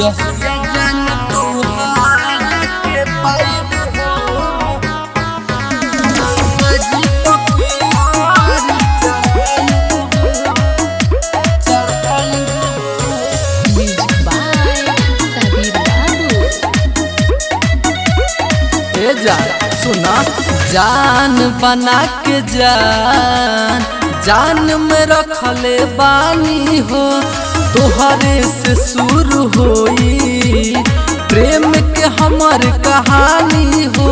जहिया जान तोहारा के पाइब हो गंगा जी पपियार चढ़ाइब Music by Sabir Babu. ए जान सुना जान बना के जान में रखले बानी हो तोहरे से शुरू होई प्रेम के हमर कहानी हो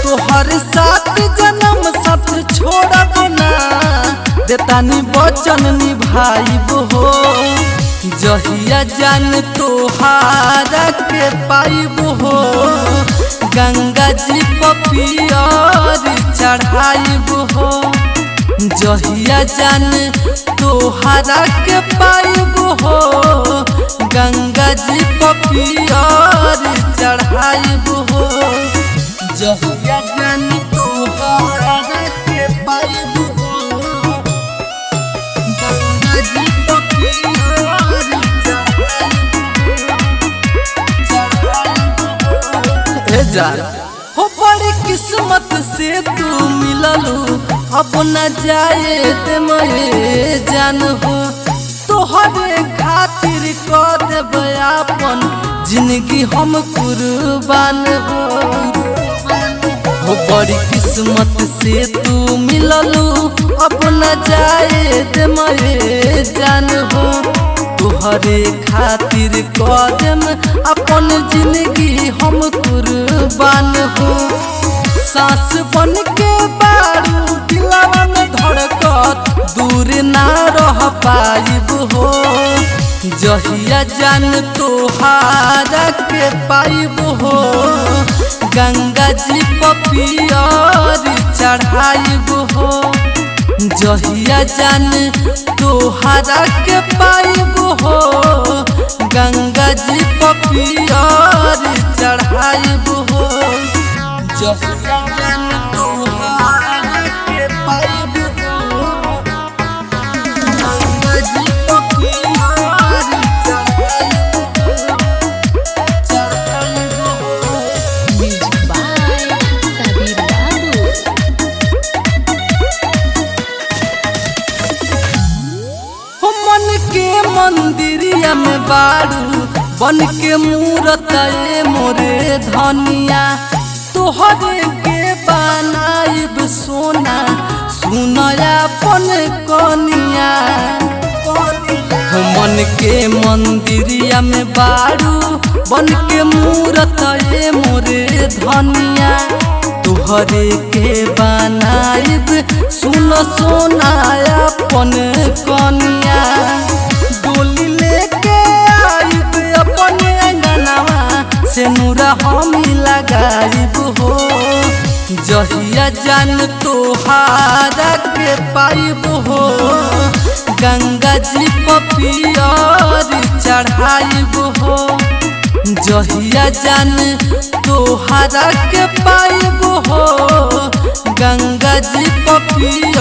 तोहर साथ जन्म साथ छोड़ब ना देतानी वचन निभाइब हो जहिया जान तोहारा के पाइब हो गंगा जी पपियर चढ़ाइब हो जहिया जान तोहारा के पाइब हो गंगा जी पपियर चढ़ाइब हो जहिया जान तोहारा के पाइब हो गंगा जी पपियर चढ़ाइब हो बड़ी किस्मत से तू मिललू अब न जाए ते मरे जान हो तोहरे खातिर कर देब अपन जिंदगी हम कुर्बान हो बड़ी किस्मत से तू मिललू अब न जाए ते मरे जान हो तोहरे खातिर कर देम अपन जिंदगी हम कुर्बान हो सांस बन के बारू दिलवा में धड़कत दूर ना रह पाइब हो जहिया जान तोहारा के पाइब हो गंगा जी पपियर चढ़ाइब हो जहिया जान तोहारा के पाइब हो गंगा जी पपियर चढ़ाइब हो जहिया जान तोहारा के पाइब हो गंगा जी पपियर चढ़ाइब हो Music by Sabir Babu. मन के मंदिरिया में बारू बन के मूरत मोरे धनिया तोहरे के बनाइब सोना सुनया पन कनिया मन के मंदिरिया में बारू बन के मूरत मोरे धनिया तोहरे के बनाइब सुन सोनाया पन कनिया डोली लेके आइब अपने अंगनवा से नूरा हम लगाइब हो जहिया जान तोहारा के पाइब हो गंगा जी पपियर चढ़ाइब हो जहिया जान तोहारा के पाइब हो गंगा जी पपियर